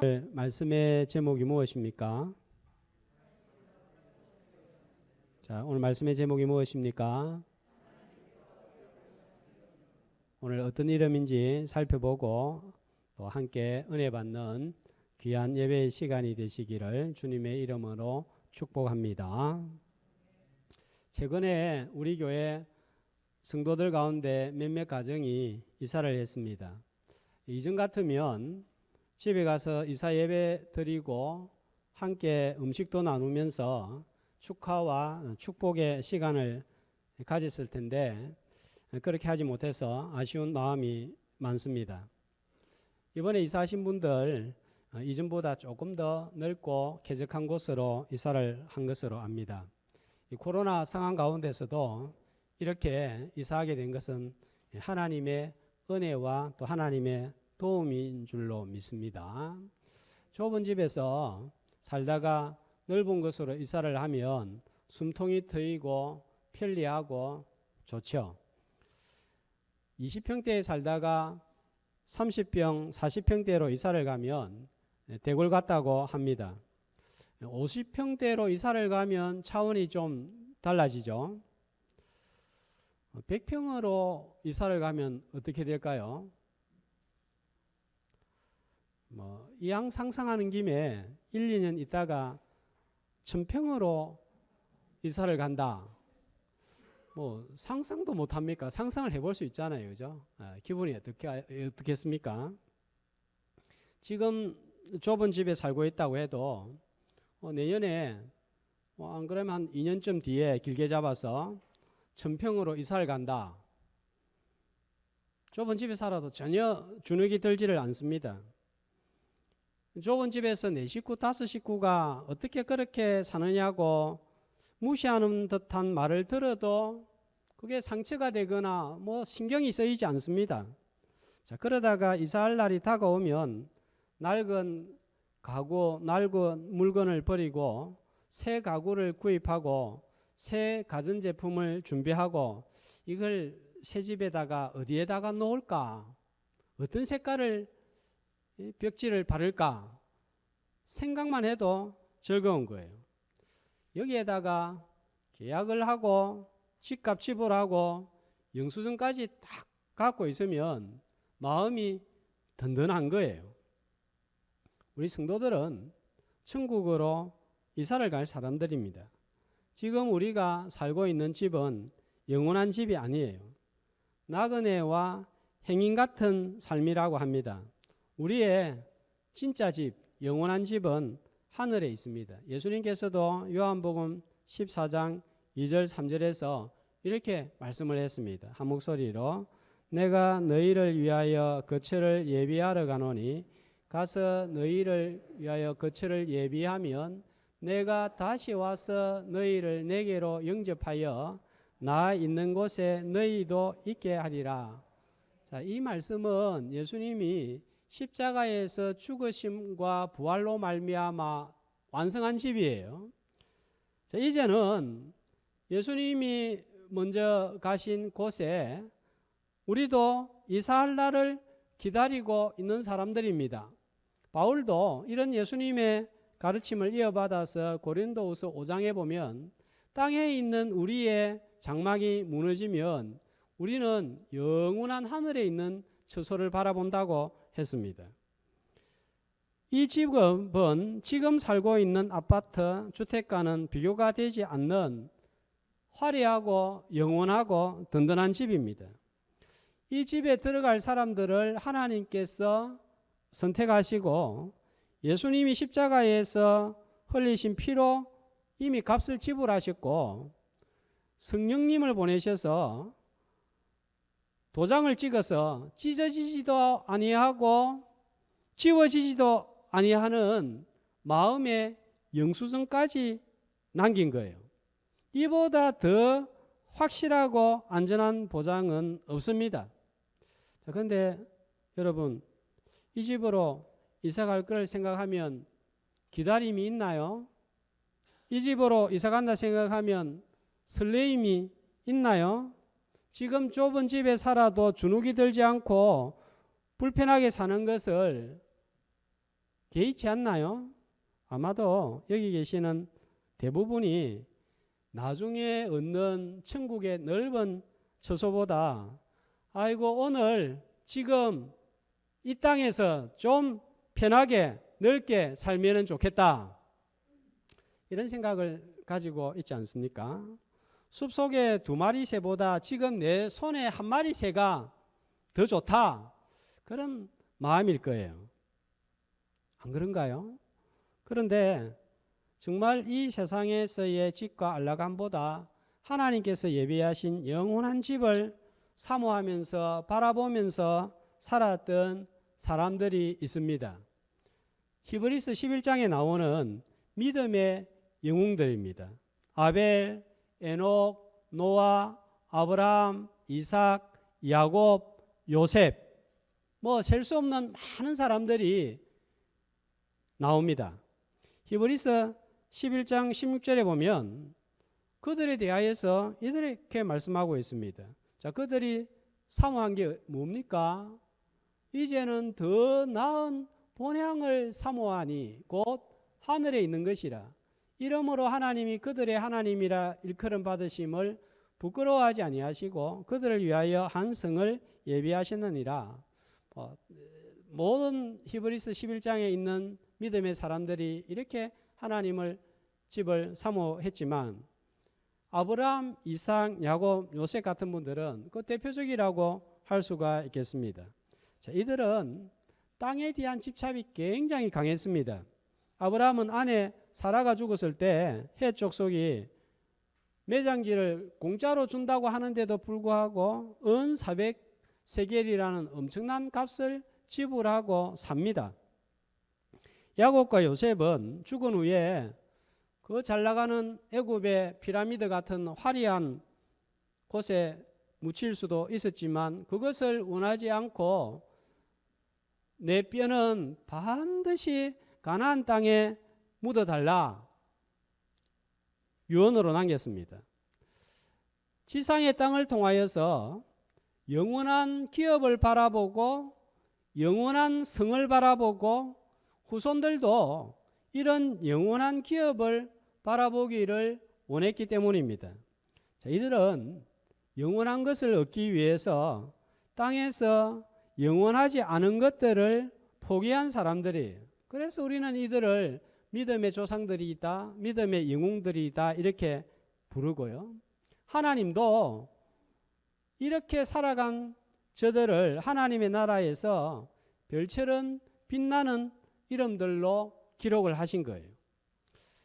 말씀의 제목이 무엇입니까? 자, 오늘 말씀의 제목이 무엇입니까? 오늘 어떤 이름인지 살펴보고 또 함께 은혜 받는 귀한 예배의 시간이 되시기를 주님의 이름으로 축복합니다. 최근에 우리 교회 성도들 가운데 몇몇 가정이 이사를 했습니다. 이전 같으면 집에 가서 이사 예배 드리고 함께 음식도 나누면서 축하와 축복의 시간을 가졌을 텐데 그렇게 하지 못해서 아쉬운 마음이 많습니다. 이번에 이사하신 분들 이전보다 조금 더 넓고 쾌적한 곳으로 이사를 한 것으로 압니다. 이 코로나 상황 가운데서도 이렇게 이사하게 된 것은 하나님의 은혜와 또 하나님의 도움인 줄로 믿습니다. 좁은 집에서 살다가 넓은 곳으로 이사를 하면 숨통이 트이고 편리하고 좋죠. 20평대에 살다가 30평, 40평대로 이사를 가면 대골 같다고 합니다. 50평대로 이사를 가면 차원이 좀 달라지죠. 100평으로 이사를 가면 어떻게 될까요? 이왕 상상하는 김에 1, 2년 있다가 1000평으로 이사를 간다. 상상도 못합니까? 상상을 해볼 수 있잖아요. 그죠? 기분이 어떻겠습니까? 지금 좁은 집에 살고 있다고 해도 내년에 안 그러면 한 2년쯤 뒤에 길게 잡아서 1000평으로 이사를 간다. 좁은 집에 살아도 전혀 주눅이 들지를 않습니다. 좁은 집에서 4식구, 5식구가 어떻게 그렇게 사느냐고 무시하는 듯한 말을 들어도 그게 상처가 되거나 신경이 쓰이지 않습니다. 자, 그러다가 이사할 날이 다가오면 낡은 가구, 낡은 물건을 버리고 새 가구를 구입하고 새 가전제품을 준비하고 이걸 새 집에다가 어디에다가 놓을까? 어떤 색깔을 벽지를 바를까? 생각만 해도 즐거운 거예요. 여기에다가 계약을 하고 집값 지불하고 영수증까지 딱 갖고 있으면 마음이 든든한 거예요. 우리 성도들은 천국으로 이사를 갈 사람들입니다. 지금 우리가 살고 있는 집은 영원한 집이 아니에요. 나그네와 행인 같은 삶이라고 합니다. 우리의 진짜 집, 영원한 집은 하늘에 있습니다. 예수님께서도 요한복음 14장 2절 3절에서 이렇게 말씀을 했습니다. 한 목소리로 내가 너희를 위하여 거처를 예비하러 가노니 가서 너희를 위하여 거처를 예비하면 내가 다시 와서 너희를 내게로 영접하여 나 있는 곳에 너희도 있게 하리라. 자, 이 말씀은 예수님이 십자가에서 죽으심과 부활로 말미암아 완성한 집이에요. 자, 이제는 예수님이 먼저 가신 곳에 우리도 이사할 날을 기다리고 있는 사람들입니다. 바울도 이런 예수님의 가르침을 이어받아서 고린도후서 5장에 보면 땅에 있는 우리의 장막이 무너지면 우리는 영원한 하늘에 있는 처소를 바라본다고 했습니다. 이 집은 지금 살고 있는 아파트, 주택과는 비교가 되지 않는 화려하고 영원하고 든든한 집입니다. 이 집에 들어갈 사람들을 하나님께서 선택하시고 예수님이 십자가에서 흘리신 피로 이미 값을 지불하셨고 성령님을 보내셔서 도장을 찍어서 찢어지지도 아니하고 지워지지도 아니하는 마음의 영수증까지 남긴 거예요. 이보다 더 확실하고 안전한 보장은 없습니다. 자, 그런데 여러분, 이 집으로 이사 갈 걸 생각하면 기다림이 있나요? 이 집으로 이사 간다 생각하면 설레임이 있나요? 지금 좁은 집에 살아도 주눅이 들지 않고 불편하게 사는 것을 개의치 않나요? 아마도 여기 계시는 대부분이 나중에 얻는 천국의 넓은 처소보다 아이고 오늘 지금 이 땅에서 좀 편하게 넓게 살면 좋겠다, 이런 생각을 가지고 있지 않습니까? 숲속의 2마리 새보다 지금 내 손에 1마리 새가 더 좋다, 그런 마음일 거예요. 안 그런가요? 그런데 정말 이 세상에서의 집과 안락함보다 하나님께서 예비하신 영원한 집을 사모하면서 바라보면서 살았던 사람들이 있습니다. 히브리서 11장에 나오는 믿음의 영웅들입니다. 아벨, 에녹, 노아, 아브라함, 이삭, 야곱, 요셉, 셀 수 없는 많은 사람들이 나옵니다. 히브리서 11장 16절에 보면 그들에 대하여서 이렇게 말씀하고 있습니다. 자, 그들이 사모한 게 뭡니까? 이제는 더 나은 본향을 사모하니 곧 하늘에 있는 것이라. 이러므로 하나님이 그들의 하나님이라 일컬음 받으심을 부끄러워하지 아니하시고 그들을 위하여 한 성을 예비하셨느니라. 모든 히브리서 11장에 있는 믿음의 사람들이 이렇게 하나님을 집을 사모했지만 아브라함, 이삭, 야곱, 요셉 같은 분들은 그 대표적이라고 할 수가 있겠습니다. 자, 이들은 땅에 대한 집착이 굉장히 강했습니다. 아브라함은 아내 사라가 죽었을 때 헷 족속이 매장지를 공짜로 준다고 하는데도 불구하고 은 400세겔이라는 엄청난 값을 지불하고 삽니다. 야곱과 요셉은 죽은 후에 그 잘나가는 애굽의 피라미드 같은 화려한 곳에 묻힐 수도 있었지만 그것을 원하지 않고 내 뼈는 반드시 가나안 땅에 묻어달라 유언으로 남겼습니다. 지상의 땅을 통하여서 영원한 기업을 바라보고 영원한 성을 바라보고 후손들도 이런 영원한 기업을 바라보기를 원했기 때문입니다. 자, 이들은 영원한 것을 얻기 위해서 땅에서 영원하지 않은 것들을 포기한 사람들이에요. 그래서 우리는 이들을 믿음의 조상들이다, 믿음의 영웅들이다 이렇게 부르고요. 하나님도 이렇게 살아간 저들을 하나님의 나라에서 별처럼 빛나는 이름들로 기록을 하신 거예요.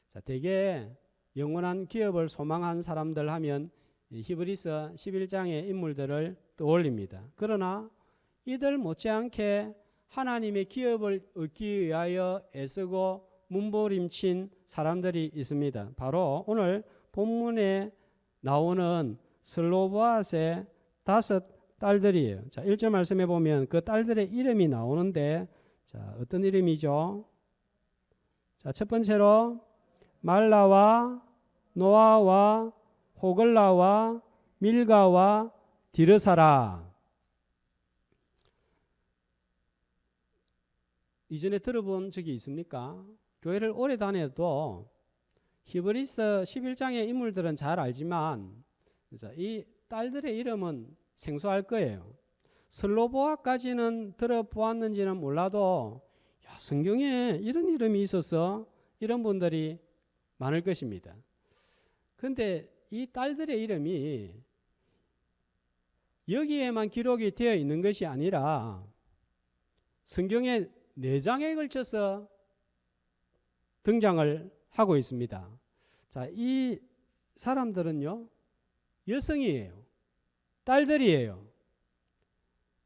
자, 대개 영원한 기업을 소망한 사람들 하면 히브리서 11장의 인물들을 떠올립니다. 그러나 이들 못지않게 하나님의 기업을 얻기 위하여 애쓰고 몸부림친 사람들이 있습니다. 바로 오늘 본문에 나오는 슬로보앗의 5 딸들이에요. 자, 1절 말씀해 보면 그 딸들의 이름이 나오는데, 자, 어떤 이름이죠? 자, 첫 번째로 말라와 노아와 호글라와 밀가와 디르사라. 이전에 들어본 적이 있습니까? 교회를 오래 다녀도 히브리서 11장의 인물들은 잘 알지만 이 딸들의 이름은 생소할 거예요. 슬로보아까지는 들어보았는지는 몰라도 성경에 이런 이름이 있어서 이런 분들이 많을 것입니다. 그런데 이 딸들의 이름이 여기에만 기록이 되어 있는 것이 아니라 성경의 4장에 걸쳐서 등장을 하고 있습니다. 자, 이 사람들은요, 여성이에요. 딸들이에요.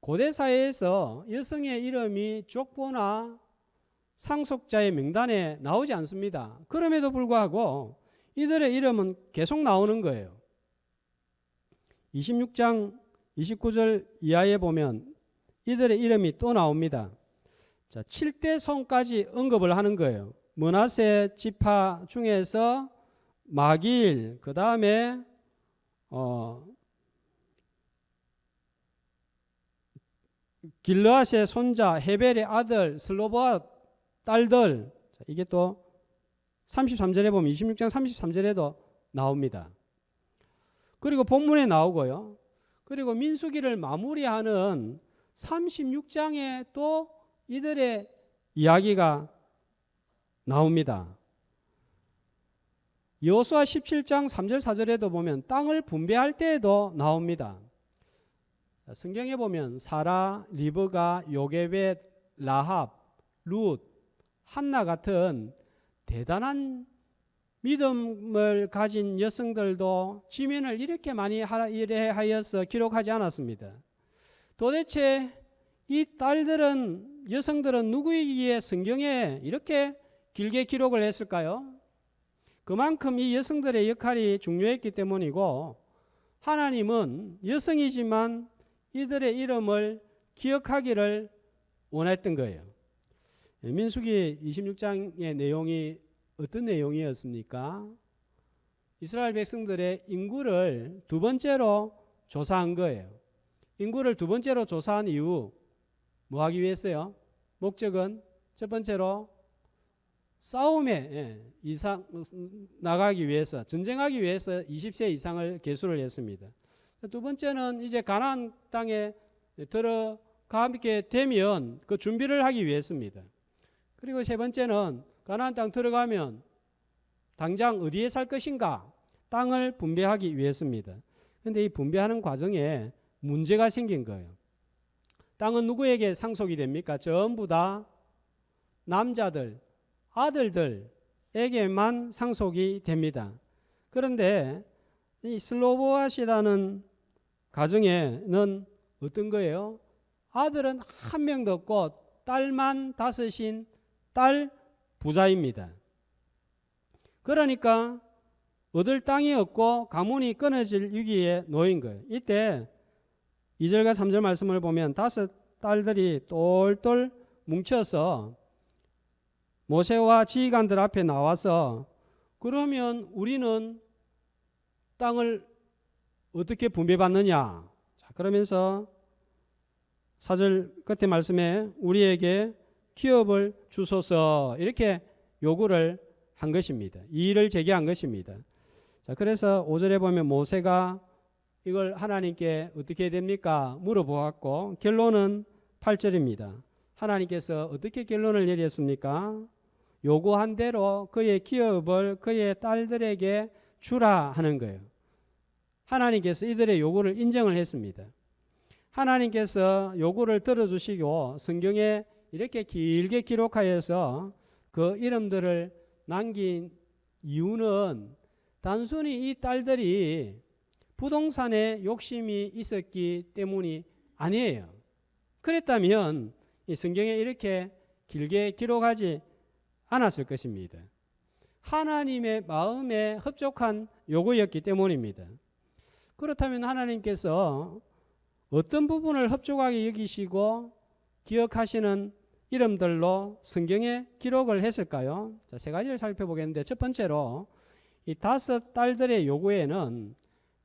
고대 사회에서 여성의 이름이 족보나 상속자의 명단에 나오지 않습니다. 그럼에도 불구하고 이들의 이름은 계속 나오는 거예요. 26장 29절 이하에 보면 이들의 이름이 또 나옵니다. 자, 7대 손까지 언급을 하는 거예요. 므낫세 지파 중에서 마길, 그 다음에 길르앗의 손자 헤벨의 아들 슬로보앗 딸들, 이게 또 33절에 보면 26장 33절에도 나옵니다. 그리고 본문에 나오고요. 그리고 민수기를 마무리하는 36장에 또 이들의 이야기가 나옵니다. 여호수아 17장 3절 4절에도 보면 땅을 분배할 때에도 나옵니다. 성경에 보면 사라, 리브가, 요게벳, 라합, 룻, 한나 같은 대단한 믿음을 가진 여성들도 지면을 이렇게 많이 하여서 기록하지 않았습니다. 도대체 이 딸들은, 여성들은 누구이기에 성경에 이렇게 길게 기록을 했을까요? 그만큼 이 여성들의 역할이 중요했기 때문이고, 하나님은 여성이지만 이들의 이름을 기억하기를 원했던 거예요. 민수기 26장의 내용이 어떤 내용이었습니까? 이스라엘 백성들의 인구를 두 번째로 조사한 거예요. 인구를 두 번째로 조사한 이유, 뭐 하기 위해서요? 목적은 첫 번째로 싸움에 나가기 위해서, 전쟁하기 위해서 20세 이상을 계수를 했습니다. 두 번째는 이제 가나안 땅에 들어가게 되면 그 준비를 하기 위해서입니다. 그리고 세 번째는 가나안 땅 들어가면 당장 어디에 살 것인가, 땅을 분배하기 위해서입니다. 그런데 이 분배하는 과정에 문제가 생긴 거예요. 땅은 누구에게 상속이 됩니까? 전부 다 남자들, 아들들에게만 상속이 됩니다. 그런데 이 슬로보앗이라는 가정에는 어떤 거예요? 아들은 한 명도 없고 딸만 5인 딸 부자입니다. 그러니까 얻을 땅이 없고 가문이 끊어질 위기에 놓인 거예요. 이때 2절과 3절 말씀을 보면 5 딸들이 똘똘 뭉쳐서 모세와 지휘관들 앞에 나와서, 그러면 우리는 땅을 어떻게 분배받느냐? 그러면서 4절 끝에 말씀에 우리에게 기업을 주소서, 이렇게 요구를 한 것입니다. 이의를 제기한 것입니다. 자, 그래서 5절에 보면 모세가 이걸 하나님께 어떻게 해야 됩니까? 물어보았고, 결론은 8절입니다. 하나님께서 어떻게 결론을 내렸습니까? 요구한 대로 그의 기업을 그의 딸들에게 주라 하는 거예요. 하나님께서 이들의 요구를 인정을 했습니다. 하나님께서 요구를 들어주시고 성경에 이렇게 길게 기록하여서 그 이름들을 남긴 이유는 단순히 이 딸들이 부동산에 욕심이 있었기 때문이 아니에요. 그랬다면 이 성경에 이렇게 길게 기록하지 않았을 것입니다. 하나님의 마음에 흡족한 요구였기 때문입니다. 그렇다면 하나님께서 어떤 부분을 흡족하게 여기시고 기억하시는 이름들로 성경에 기록을 했을까요? 자, 3가지를 살펴보겠는데, 첫 번째로 이 5 딸들의 요구에는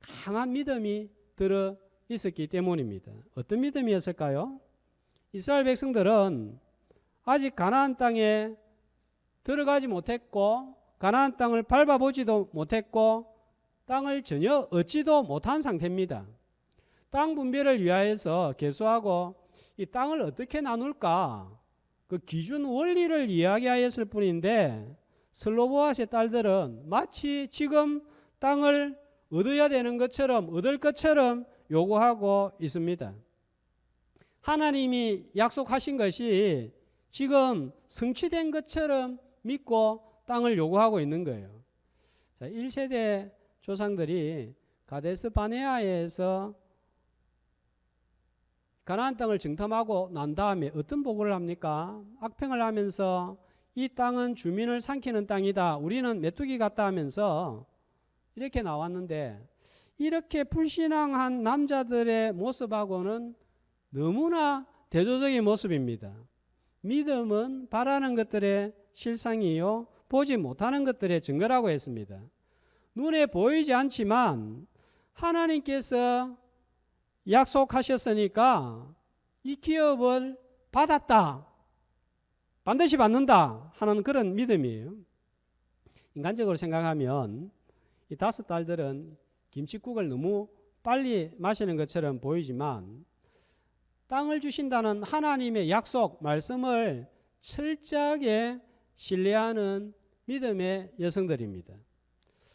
강한 믿음이 들어 있었기 때문입니다. 어떤 믿음이었을까요? 이스라엘 백성들은 아직 가나안 땅에 들어가지 못했고 가나안 땅을 밟아보지도 못했고 땅을 전혀 얻지도 못한 상태입니다. 땅 분배를 위하여서 계수하고 이 땅을 어떻게 나눌까, 그 기준 원리를 이야기하였을 뿐인데, 슬로보앗의 딸들은 마치 지금 땅을 얻어야 되는 것처럼, 얻을 것처럼 요구하고 있습니다. 하나님이 약속하신 것이 지금 성취된 것처럼 믿고 땅을 요구하고 있는 거예요. 자, 1세대 조상들이 가데스 바네아에서 가나안 땅을 정탐하고 난 다음에 어떤 보고를 합니까? 악평을 하면서 이 땅은 주민을 삼키는 땅이다, 우리는 메뚜기 같다 하면서 이렇게 나왔는데, 이렇게 불신앙한 남자들의 모습하고는 너무나 대조적인 모습입니다. 믿음은 바라는 것들의 실상이요 보지 못하는 것들의 증거라고 했습니다. 눈에 보이지 않지만 하나님께서 약속하셨으니까 이 기업을 받았다, 반드시 받는다 하는 그런 믿음이에요. 인간적으로 생각하면 이 5딸들은 김칫국을 너무 빨리 마시는 것처럼 보이지만 땅을 주신다는 하나님의 약속, 말씀을 철저하게 신뢰하는 믿음의 여성들입니다.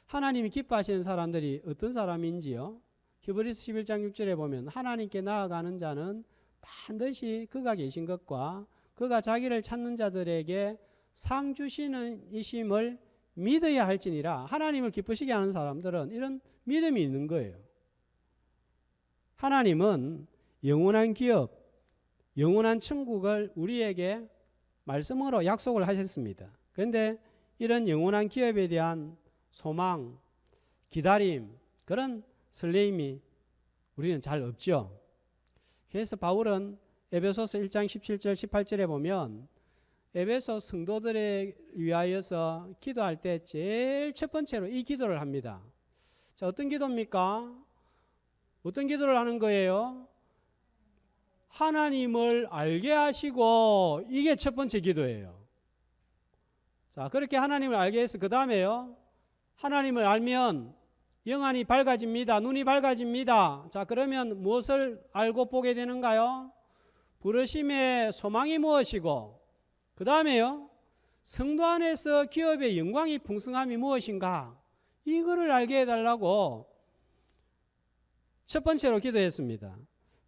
하나님이 기뻐하시는 사람들이 어떤 사람인지요? 히브리서 11장 6절에 보면 하나님께 나아가는 자는 반드시 그가 계신 것과 그가 자기를 찾는 자들에게 상 주시는 이심을 믿어야 할지니라. 하나님을 기쁘시게 하는 사람들은 이런 믿음이 있는 거예요. 하나님은 영원한 기업, 영원한 천국을 우리에게 말씀으로 약속을 하셨습니다. 그런데 이런 영원한 기업에 대한 소망, 기다림, 그런 설레임이 우리는 잘 없죠. 그래서 바울은 에베소서 1장 17절 18절에 보면 에베소 성도들에 위하여서 기도할 때 제일 첫 번째로 이 기도를 합니다. 자, 어떤 기도입니까? 어떤 기도를 하는 거예요? 하나님을 알게 하시고, 이게 첫 번째 기도예요. 자, 그렇게 하나님을 알게 해서 그 다음에요, 하나님을 알면 영안이 밝아집니다. 눈이 밝아집니다. 자, 그러면 무엇을 알고 보게 되는가요? 부르심의 소망이 무엇이고, 그 다음에요, 성도 안에서 기업의 영광이 풍성함이 무엇인가, 이거를 알게 해달라고 첫 번째로 기도했습니다.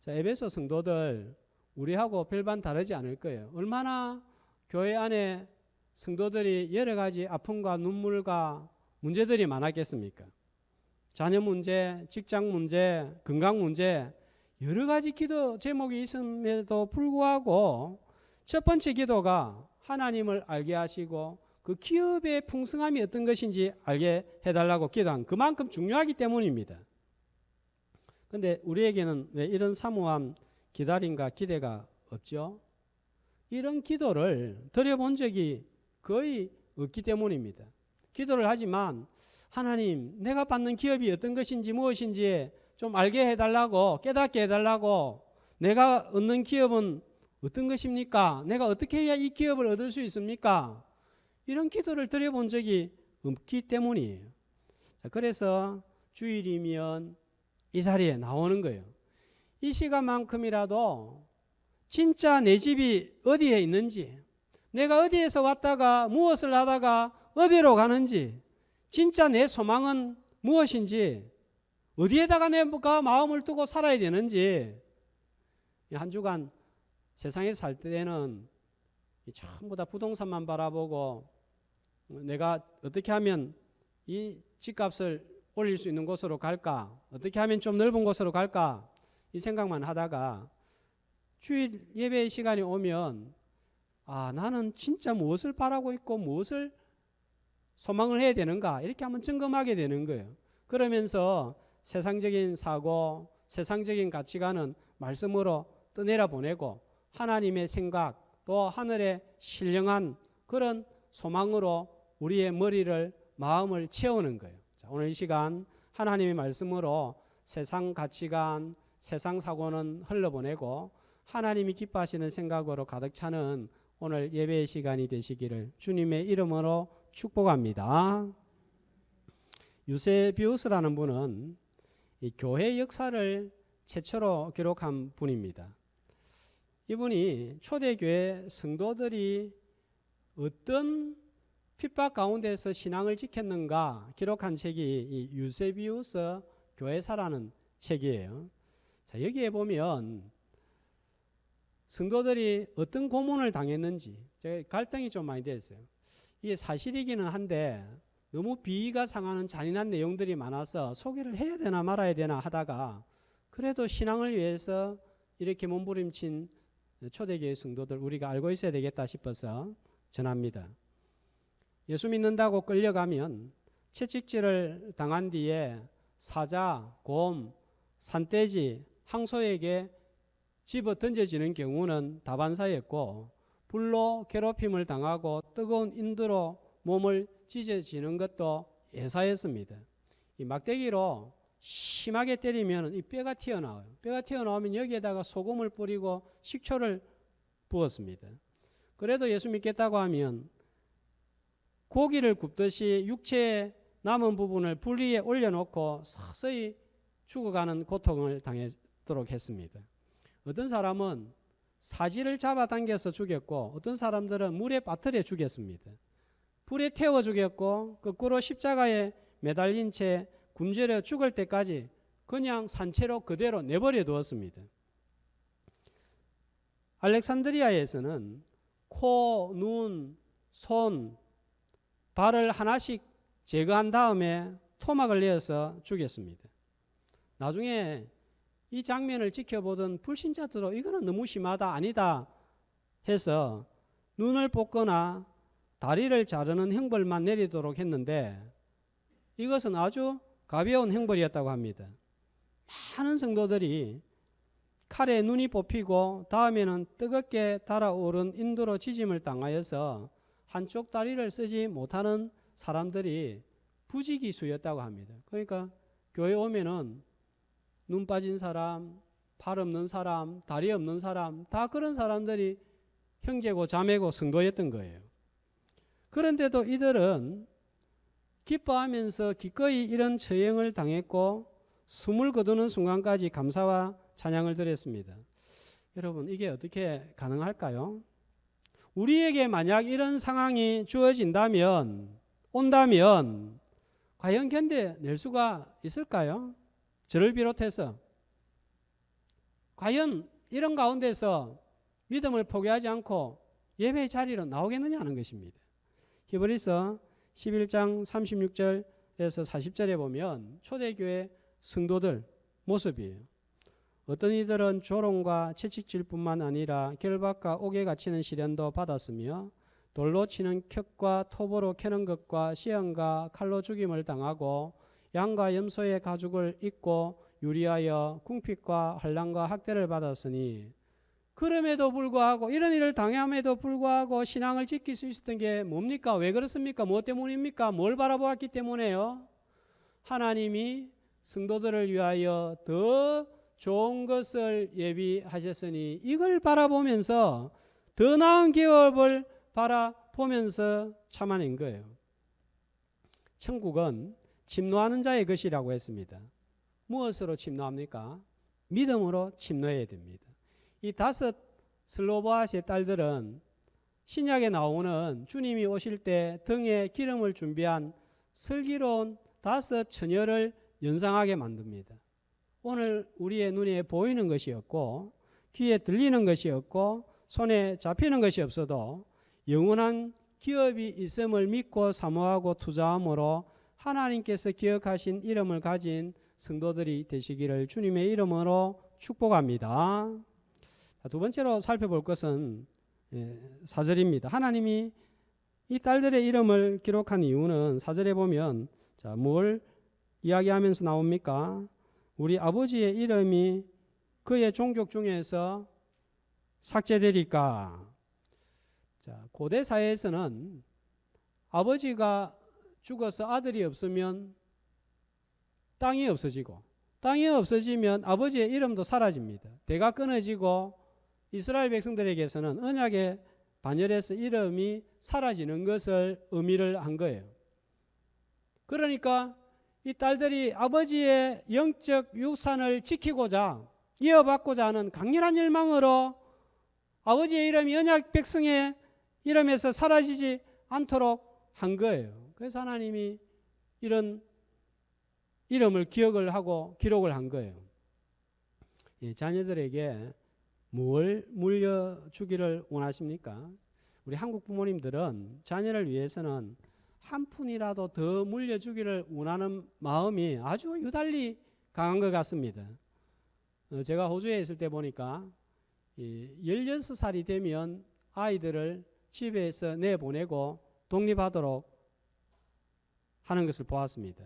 자, 에베소 성도들 우리하고 별반 다르지 않을 거예요. 얼마나 교회 안에 성도들이 여러 가지 아픔과 눈물과 문제들이 많았겠습니까? 자녀 문제, 직장 문제, 건강 문제, 여러 가지 기도 제목이 있음에도 불구하고 첫 번째 기도가 하나님을 알게 하시고 그 기업의 풍성함이 어떤 것인지 알게 해달라고 기도한, 그만큼 중요하기 때문입니다. 그런데 우리에게는 왜 이런 사모함, 기다림과 기대가 없죠? 이런 기도를 드려본 적이 거의 없기 때문입니다. 기도를 하지만 하나님, 내가 받는 기업이 어떤 것인지 무엇인지 좀 알게 해달라고, 깨닫게 해달라고, 내가 얻는 기업은 어떤 것입니까? 내가 어떻게 해야 이 기업을 얻을 수 있습니까? 이런 기도를 드려본 적이 없기 때문이에요. 자, 그래서 주일이면 이 자리에 나오는 거예요. 이 시간만큼이라도 진짜 내 집이 어디에 있는지, 내가 어디에서 왔다가 무엇을 하다가 어디로 가는지, 진짜 내 소망은 무엇인지, 어디에다가 내가 마음을 두고 살아야 되는지, 한 주간 세상에 살 때는 전부 다 부동산만 바라보고 내가 어떻게 하면 이 집값을 올릴 수 있는 곳으로 갈까, 어떻게 하면 좀 넓은 곳으로 갈까, 이 생각만 하다가 주일 예배 시간이 오면 나는 진짜 무엇을 바라고 있고 무엇을 소망을 해야 되는가, 이렇게 한번 점검하게 되는 거예요. 그러면서 세상적인 사고, 세상적인 가치관은 말씀으로 떠내려 보내고 하나님의 생각, 또 하늘의 신령한 그런 소망으로 우리의 머리를, 마음을 채우는 거예요. 자, 오늘 이 시간 하나님의 말씀으로 세상 가치관, 세상 사고는 흘러보내고 하나님이 기뻐하시는 생각으로 가득 차는 오늘 예배의 시간이 되시기를 주님의 이름으로 축복합니다. 유세비우스라는 분은 이 교회 역사를 최초로 기록한 분입니다. 이분이 초대교회 성도들이 어떤 핍박 가운데서 신앙을 지켰는가 기록한 책이 이 유세비우스 교회사라는 책이에요. 자, 여기에 보면 성도들이 어떤 고문을 당했는지, 제가 갈등이 좀 많이 됐어요. 이게 사실이기는 한데 너무 비위가 상하는 잔인한 내용들이 많아서 소개를 해야 되나 말아야 되나 하다가 그래도 신앙을 위해서 이렇게 몸부림친 초대교회 성도들 우리가 알고 있어야 되겠다 싶어서 전합니다. 예수 믿는다고 끌려가면 채찍질을 당한 뒤에 사자, 곰, 산돼지, 항소에게 집어 던져지는 경우는 다반사였고, 불로 괴롭힘을 당하고 뜨거운 인두로 몸을 찢어지는 것도 예사였습니다. 이 막대기로 심하게 때리면 이 뼈가 튀어나와요. 뼈가 튀어나오면 여기에다가 소금을 뿌리고 식초를 부었습니다. 그래도 예수 믿겠다고 하면 고기를 굽듯이 육체의 남은 부분을 불 위에 올려놓고 서서히 죽어가는 고통을 당하도록 했습니다. 어떤 사람은 사지를 잡아당겨서 죽였고 어떤 사람들은 물에 빠뜨려 죽였습니다. 불에 태워 죽였고 거꾸로 십자가에 매달린 채 굶주려 죽을 때까지 그냥 산채로 그대로 내버려 두었습니다. 알렉산드리아에서는 코, 눈, 손, 발을 하나씩 제거한 다음에 토막을 내어서 죽였습니다. 나중에 이 장면을 지켜보던 불신자들도 이거는 너무 심하다, 아니다 해서 눈을 뽑거나 다리를 자르는 형벌만 내리도록 했는데 이것은 아주 가벼운 형벌이었다고 합니다. 많은 성도들이 칼에 눈이 뽑히고 다음에는 뜨겁게 달아오른 인두로 지짐을 당하여서 한쪽 다리를 쓰지 못하는 사람들이 부지기수였다고 합니다. 그러니까 교회 오면은 눈 빠진 사람, 팔 없는 사람, 다리 없는 사람 다 그런 사람들이 형제고 자매고 성도였던 거예요. 그런데도 이들은 기뻐하면서 기꺼이 이런 처형을 당했고 숨을 거두는 순간까지 감사와 찬양을 드렸습니다. 여러분 이게 어떻게 가능할까요? 우리에게 만약 이런 상황이 온다면 과연 견뎌낼 수가 있을까요? 저를 비롯해서 과연 이런 가운데서 믿음을 포기하지 않고 예배의 자리로 나오겠느냐 하는 것입니다. 히브리서 11장 36절에서 40절에 보면 초대교회 성도들 모습이에요. 어떤 이들은 조롱과 채찍질뿐만 아니라 결박과 옥에 갇히는 시련도 받았으며 돌로 치는 격과 톱으로 캐는 것과 시험과 칼로 죽임을 당하고 양과 염소의 가죽을 입고 유리하여 궁핍과 환난과 학대를 받았으니 그럼에도 불구하고 이런 일을 당함에도 불구하고 신앙을 지킬 수 있었던 게 뭡니까? 왜 그렇습니까? 무엇 때문입니까? 뭘 바라보았기 때문에요? 하나님이 성도들을 위하여 더 좋은 것을 예비하셨으니 이걸 바라보면서 더 나은 기업을 바라보면서 참아낸 거예요. 천국은 침노하는 자의 것이라고 했습니다. 무엇으로 침노합니까? 믿음으로 침노해야 됩니다. 이 5 슬로보아스의 딸들은 신약에 나오는 주님이 오실 때 등에 기름을 준비한 슬기로운 5 처녀를 연상하게 만듭니다. 오늘 우리의 눈에 보이는 것이었고 귀에 들리는 것이었고 손에 잡히는 것이 없어도 영원한 기업이 있음을 믿고 사모하고 투자함으로 하나님께서 기억하신 이름을 가진 성도들이 되시기를 주님의 이름으로 축복합니다. 두 번째로 살펴볼 것은 4절입니다. 하나님이 이 딸들의 이름을 기록한 이유는 4절에 보면 뭘 이야기하면서 나옵니까? 우리 아버지의 이름이 그의 종족 중에서 삭제되리까? 고대 사회에서는 아버지가 죽어서 아들이 없으면 땅이 없어지고 땅이 없어지면 아버지의 이름도 사라집니다. 대가 끊어지고 이스라엘 백성들에게서는 언약의 반열에서 이름이 사라지는 것을 의미를 한 거예요. 그러니까 이 딸들이 아버지의 영적 유산을 지키고자 이어받고자 하는 강렬한 열망으로 아버지의 이름이 언약 백성의 이름에서 사라지지 않도록 한 거예요. 그래서 하나님이 이런 이름을 기억을 하고 기록을 한 거예요. 자녀들에게 뭘 물려주기를 원하십니까? 우리 한국 부모님들은 자녀를 위해서는 한 푼이라도 더 물려주기를 원하는 마음이 아주 유달리 강한 것 같습니다. 제가 호주에 있을 때 보니까 16살이 되면 아이들을 집에서 내보내고 독립하도록 하는 것을 보았습니다.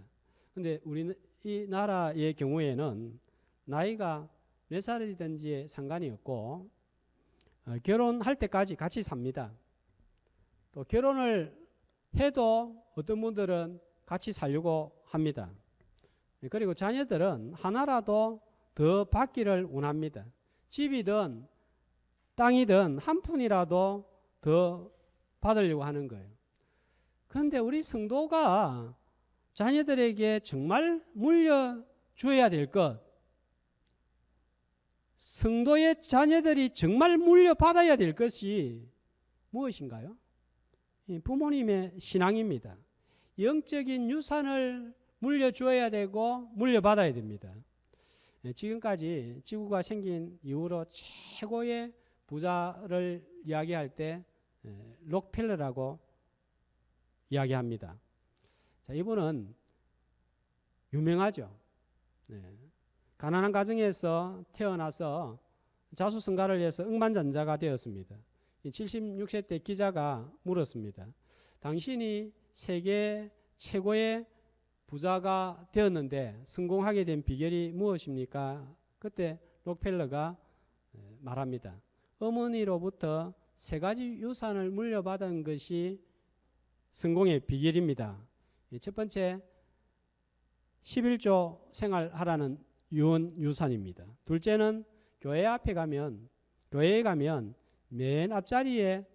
그런데 우리 이 나라의 경우에는 나이가 몇 살이든지 상관이 없고 결혼할 때까지 같이 삽니다. 또 결혼을 해도 어떤 분들은 같이 살려고 합니다. 그리고 자녀들은 하나라도 더 받기를 원합니다. 집이든 땅이든 한 푼이라도 더 받으려고 하는 거예요. 그런데 우리 성도가 자녀들에게 정말 물려줘야 될 것, 성도의 자녀들이 정말 물려받아야 될 것이 무엇인가요? 부모님의 신앙입니다. 영적인 유산을 물려줘야 되고 물려받아야 됩니다. 지금까지 지구가 생긴 이후로 최고의 부자를 이야기할 때 록펠러라고 이야기합니다. 자, 이분은 유명하죠. 가난한 가정에서 태어나서 자수성가를 해서 억만장자가 되었습니다. 76세 때 기자가 물었습니다. 당신이 세계 최고의 부자가 되었는데 성공하게 된 비결이 무엇입니까? 그때 록펠러가 말합니다. 어머니로부터 3가지 유산을 물려받은 것이 성공의 비결입니다. 첫 번째, 11조 생활하라는 유산입니다. 둘째는 교회에 가면 맨 앞자리에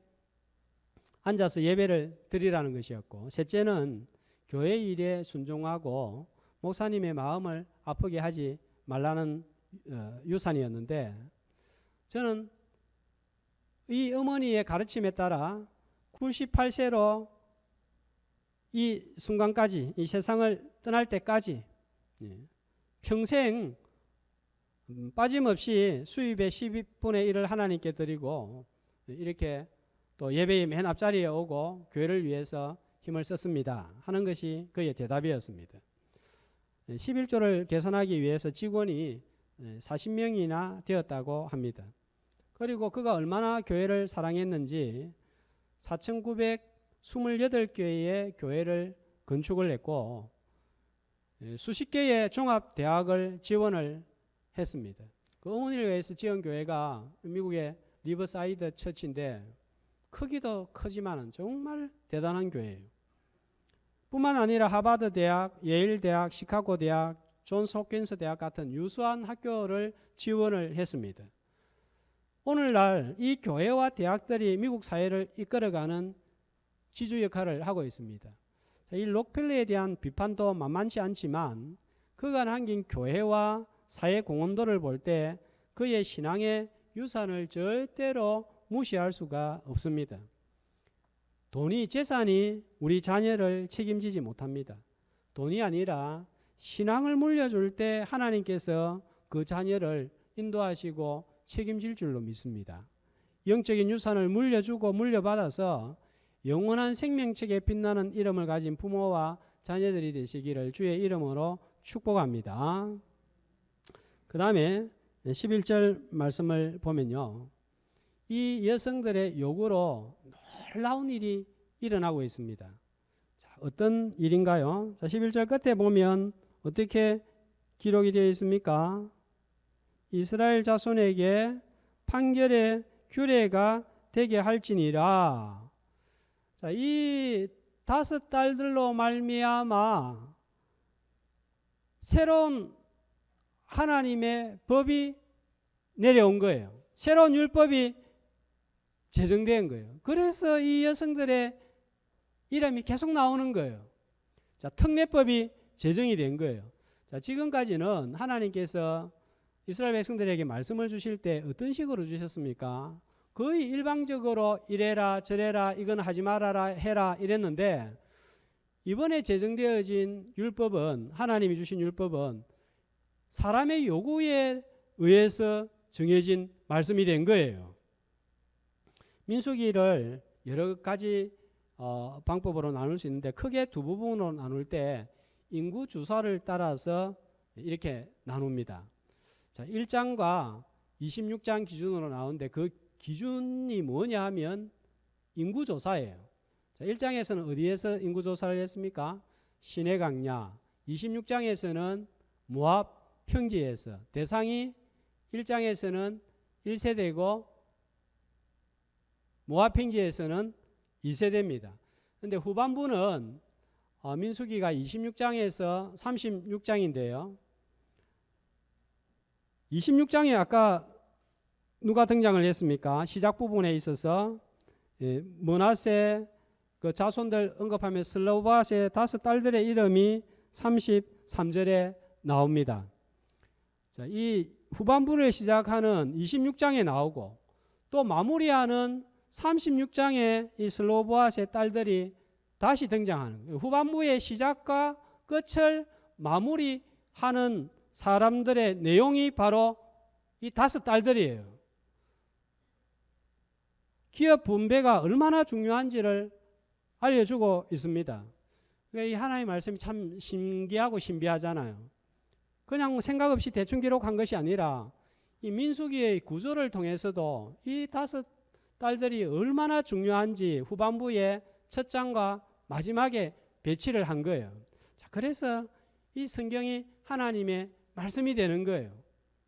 앉아서 예배를 드리라는 것이었고, 셋째는 교회 일에 순종하고 목사님의 마음을 아프게 하지 말라는 유산이었는데, 저는 이 어머니의 가르침에 따라 98세로 이 순간까지, 이 세상을 떠날 때까지 평생 빠짐없이 수입의 12분의 1을 하나님께 드리고 이렇게 또 예배의 맨 앞자리에 오고 교회를 위해서 힘을 썼습니다 하는 것이 그의 대답이었습니다. 11조를 개선하기 위해서 직원이 40명이나 되었다고 합니다. 그리고 그가 얼마나 교회를 사랑했는지 4,928개의 교회를 건축을 했고 수십 개의 종합대학을 지원을 했습니다. 그 어머니를 위해서 지은 교회가 미국의 리버사이드 처치인데 크기도 크지만 정말 대단한 교회예요. 뿐만 아니라 하버드 대학, 예일 대학, 시카고 대학, 존스 홉킨스 대학 같은 유수한 학교를 지원을 했습니다. 오늘날 이 교회와 대학들이 미국 사회를 이끌어가는 지주 역할을 하고 있습니다. 이 록펠러에 대한 비판도 만만치 않지만 그가 남긴 교회와 사회 공헌도를 볼 때 그의 신앙의 유산을 절대로 무시할 수가 없습니다. 돈이, 재산이 우리 자녀를 책임지지 못합니다. 돈이 아니라 신앙을 물려줄 때 하나님께서 그 자녀를 인도하시고 책임질 줄로 믿습니다. 영적인 유산을 물려주고 물려받아서 영원한 생명책에 빛나는 이름을 가진 부모와 자녀들이 되시기를 주의 이름으로 축복합니다. 그 다음에 11절 말씀을 보면요, 이 여성들의 요구로 놀라운 일이 일어나고 있습니다. 자, 어떤 일인가요? 자, 11절 끝에 보면 어떻게 기록이 되어 있습니까? 이스라엘 자손에게 판결의 규례가 되게 할지니라. 자, 이 5딸들로 말미암아 새로운 하나님의 법이 내려온 거예요. 새로운 율법이 제정된 거예요. 그래서 이 여성들의 이름이 계속 나오는 거예요. 자, 특례법이 제정이 된 거예요. 자, 지금까지는 하나님께서 이스라엘 백성들에게 말씀을 주실 때 어떤 식으로 주셨습니까? 거의 일방적으로 이래라 저래라 이건 하지 말아라 해라 이랬는데, 이번에 제정되어진 율법은, 하나님이 주신 율법은 사람의 요구에 의해서 정해진 말씀이 된 거예요. 민수기를 여러 가지 방법으로 나눌 수 있는데 크게 두 부분으로 나눌 때 인구 주사를 따라서 이렇게 나눕니다. 자, 1장과 26장 기준으로 나오는데 그 기준이 뭐냐 하면 인구조사예요. 자, 1장에서는 어디에서 인구조사를 했습니까? 시내 강야. 26장에서는 모압 평지에서. 대상이 1장에서는 1세대고 모압 평지에서는 2세대입니다. 그런데 후반부는 민수기가 26장에서 36장인데요. 26장에 아까 누가 등장을 했습니까? 시작 부분에 있어서 므낫세 그 자손들 언급하면 슬로바스의 5딸들의 이름이 33절에 나옵니다. 자, 이 후반부를 시작하는 26장에 나오고 또 마무리하는 36장에 이 슬로보앗의 딸들이 다시 등장하는 거예요. 후반부의 시작과 끝을 마무리하는 사람들의 내용이 바로 이 5딸들이에요. 기업 분배가 얼마나 중요한지를 알려주고 있습니다. 이 하나님의 말씀이 참 신기하고 신비하잖아요. 그냥 생각 없이 대충 기록한 것이 아니라 이 민수기의 구조를 통해서도 이 5딸들이 얼마나 중요한지 후반부의 첫 장과 마지막에 배치를 한 거예요. 자, 그래서 이 성경이 하나님의 말씀이 되는 거예요.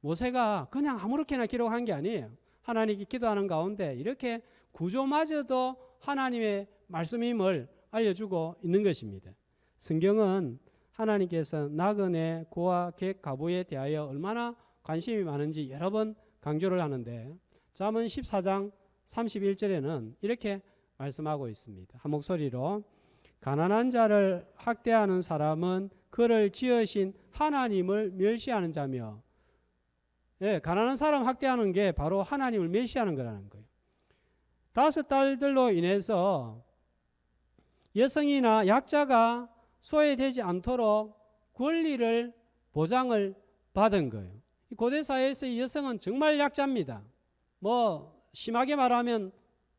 모세가 그냥 아무렇게나 기록한 게 아니에요. 하나님께 기도하는 가운데 이렇게 구조마저도 하나님의 말씀임을 알려주고 있는 것입니다. 성경은 하나님께서 나그네 고아 객 가부에 대하여 얼마나 관심이 많은지 여러 번 강조를 하는데 잠언 14장 31절에는 이렇게 말씀하고 있습니다. 한 목소리로 가난한 자를 학대하는 사람은 그를 지으신 하나님을 멸시하는 자며, 가난한 사람 학대하는 게 바로 하나님을 멸시하는 거라는 거예요. 5딸들로 인해서 여성이나 약자가 소외되지 않도록 권리를 보장을 받은 거예요. 고대 사회에서 여성은 정말 약자입니다. 심하게 말하면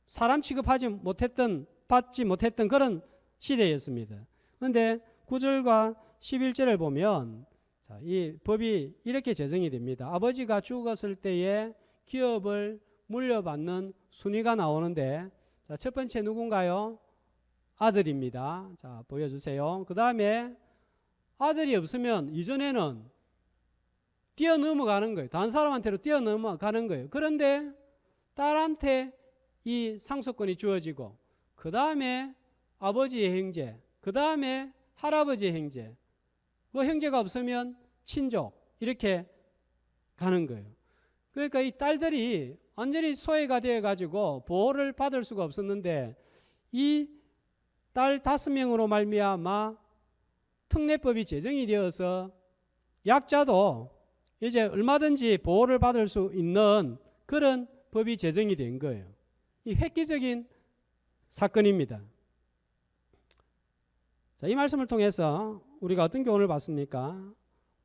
사람 취급하지 못했던, 받지 못했던 그런 시대였습니다. 그런데 9절과 11절을 보면 이 법이 이렇게 제정이 됩니다. 아버지가 죽었을 때에 기업을 물려받는 순위가 나오는데, 첫 번째 누군가요? 아들입니다. 자, 보여주세요. 그 다음에 아들이 없으면 이전에는 뛰어넘어가는 거예요. 다른 사람한테로 뛰어넘어가는 거예요. 그런데 딸한테 이 상속권이 주어지고, 그 다음에 아버지의 형제, 그 다음에 할아버지의 형제, 형제가 없으면 친족, 이렇게 가는 거예요. 그러니까 이 딸들이 완전히 소외가 되어가지고 보호를 받을 수가 없었는데, 이 딸 5명으로 말미암아 특례법이 제정이 되어서 약자도 이제 얼마든지 보호를 받을 수 있는 그런 법이 제정이 된 거예요. 이 획기적인 사건입니다. 자, 이 말씀을 통해서 우리가 어떤 교훈을 받습니까?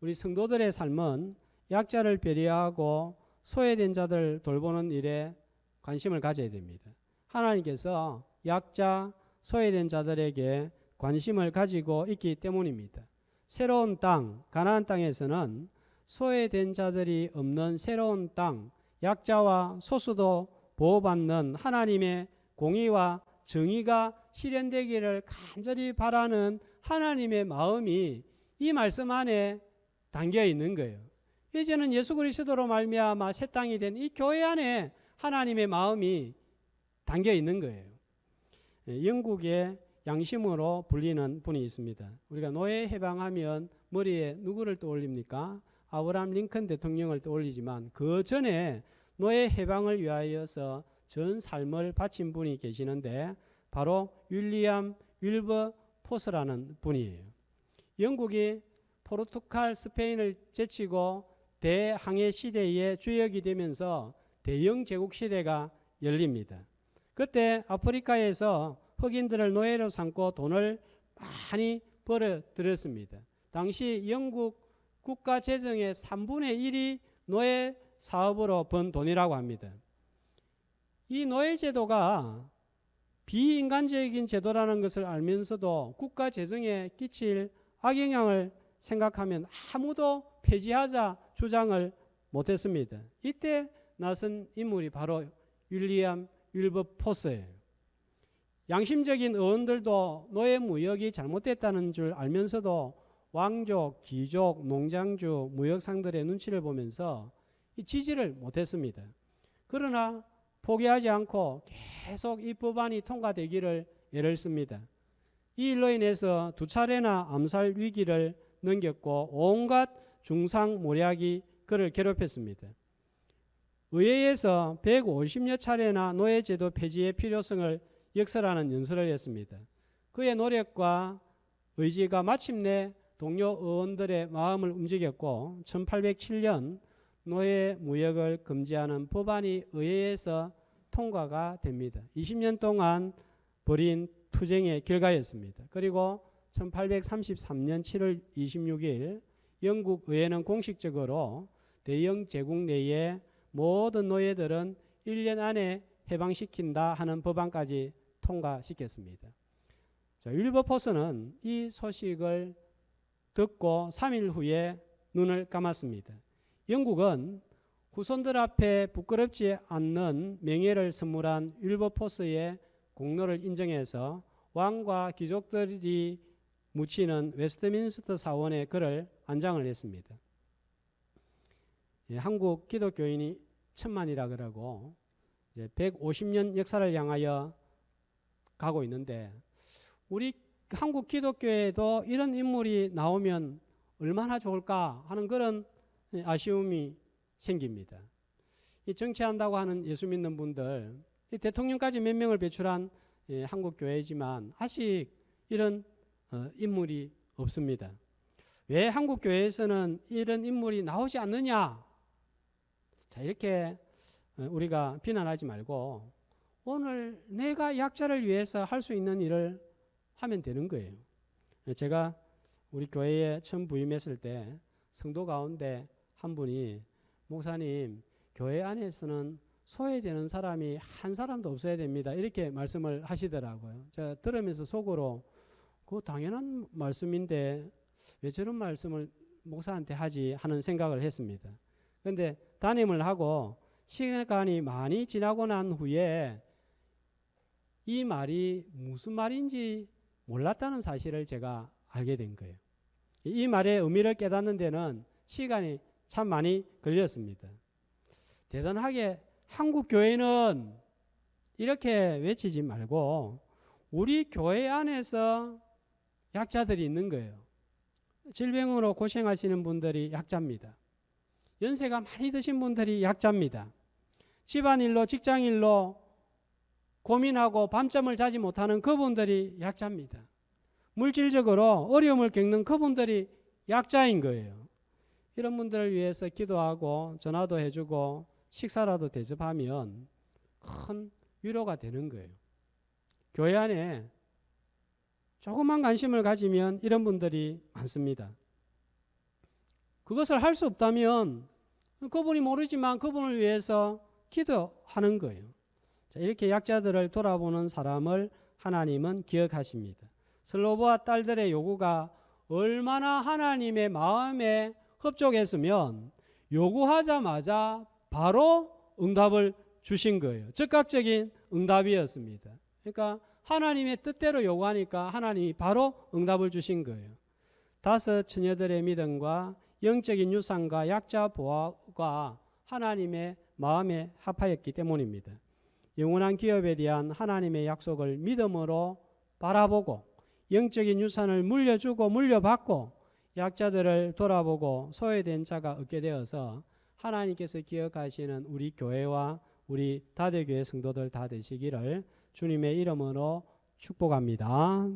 우리 성도들의 삶은 약자를 배려하고 소외된 자들 돌보는 일에 관심을 가져야 됩니다. 하나님께서 약자, 소외된 자들에게 관심을 가지고 있기 때문입니다. 새로운 땅, 가나안 땅에서는 소외된 자들이 없는 새로운 땅, 약자와 소수도 보호받는 하나님의 공의와 정의가 실현되기를 간절히 바라는 하나님의 마음이 이 말씀 안에 담겨 있는 거예요. 이제는 예수 그리스도로 말미암아 새 땅이 된 이 교회 안에 하나님의 마음이 담겨 있는 거예요. 영국의 양심으로 불리는 분이 있습니다. 우리가 노예 해방하면 머리에 누구를 떠올립니까? 아브라함 링컨 대통령을 떠올리지만 그 전에 노예 해방을 위하여서 전 삶을 바친 분이 계시는데 바로 윌리엄 윌버 포스라는 분이에요. 영국이 포르투갈, 스페인을 제치고 대항해 시대의 주역이 되면서 대영 제국 시대가 열립니다. 그때 아프리카에서 흑인들을 노예로 삼고 돈을 많이 벌어들였습니다. 당시 영국 국가 재정의 3분의 1이 노예 사업으로 번 돈이라고 합니다. 이 노예 제도가 비인간적인 제도라는 것을 알면서도 국가 재정에 끼칠 악영향을 생각하면 아무도 폐지하자 주장을 못했습니다. 이때 나선 인물이 바로 윌리엄 윌버 포스예요. 양심적인 의원들도 노예 무역이 잘못됐다는 줄 알면서도 왕족, 귀족, 농장주, 무역상들의 눈치를 보면서 지지를 못했습니다. 그러나 포기하지 않고 계속 이 법안이 통과되기를 애를 씁니다. 이 일로 인해서 2차례나 암살 위기를 넘겼고 온갖 중상모략이 그를 괴롭혔습니다. 의회에서 150여 차례나 노예제도 폐지의 필요성을 역설하는 연설을 했습니다. 그의 노력과 의지가 마침내 동료 의원들의 마음을 움직였고 1807년 노예 무역을 금지하는 법안이 의회에서 통과가 됩니다. 20년 동안 벌인 투쟁의 결과였습니다. 그리고 1833년 7월 26일 영국 의회는 공식적으로 대영 제국 내의 모든 노예들은 1년 안에 해방시킨다 하는 법안까지 통과시켰습니다. 자, 윌버포스는 이 소식을 듣고 3일 후에 눈을 감았습니다. 영국은 후손들 앞에 부끄럽지 않는 명예를 선물한 윌버포스의 공로를 인정해서 왕과 귀족들이 묻히는 웨스트민스터 사원에 그를 안장을 했습니다. 예, 한국 기독교인이 1000만이라 그러고 150년 역사를 향하여 가고 있는데 우리 한국 기독교에도 이런 인물이 나오면 얼마나 좋을까 하는 그런 아쉬움이 생깁니다. 이 정치한다고 하는 예수 믿는 분들, 이 대통령까지 몇 명을 배출한 한국 교회지만 아직 이런 인물이 없습니다. 왜 한국 교회에서는 이런 인물이 나오지 않느냐? 자, 이렇게 우리가 비난하지 말고 오늘 내가 약자를 위해서 할 수 있는 일을 하면 되는 거예요. 제가 우리 교회에 처음 부임했을 때 성도 가운데 한 분이 목사님, 교회 안에서는 소외되는 사람이 한 사람도 없어야 됩니다. 이렇게 말씀을 하시더라고요. 제가 들으면서 속으로 그거 당연한 말씀인데 왜 저런 말씀을 목사한테 하지 하는 생각을 했습니다. 그런데 담임을 하고 시간이 많이 지나고 난 후에 이 말이 무슨 말인지 몰랐다는 사실을 제가 알게 된 거예요. 이 말의 의미를 깨닫는 데는 시간이 참 많이 걸렸습니다. 대단하게 한국 교회는 이렇게 외치지 말고 우리 교회 안에서 약자들이 있는 거예요. 질병으로 고생하시는 분들이 약자입니다. 연세가 많이 드신 분들이 약자입니다. 집안일로 직장일로 고민하고 밤잠을 자지 못하는 그분들이 약자입니다. 물질적으로 어려움을 겪는 그분들이 약자인 거예요. 이런 분들을 위해서 기도하고 전화도 해주고 식사라도 대접하면 큰 위로가 되는 거예요. 교회 안에 조금만 관심을 가지면 이런 분들이 많습니다. 그것을 할 수 없다면 그분이 모르지만 그분을 위해서 기도하는 거예요. 자, 이렇게 약자들을 돌아보는 사람을 하나님은 기억하십니다. 슬로보와 딸들의 요구가 얼마나 하나님의 마음에 흡족했으면 요구하자마자 바로 응답을 주신 거예요. 즉각적인 응답이었습니다. 그러니까 하나님의 뜻대로 요구하니까 하나님이 바로 응답을 주신 거예요. 5 처녀들의 믿음과 영적인 유산과 약자 보호가 하나님의 마음에 합하였기 때문입니다. 영원한 기업에 대한 하나님의 약속을 믿음으로 바라보고 영적인 유산을 물려주고 물려받고 약자들을 돌아보고 소외된 자가 얻게 되어서 하나님께서 기억하시는 우리 교회와 우리 다대교회 성도들 다 되시기를 주님의 이름으로 축복합니다.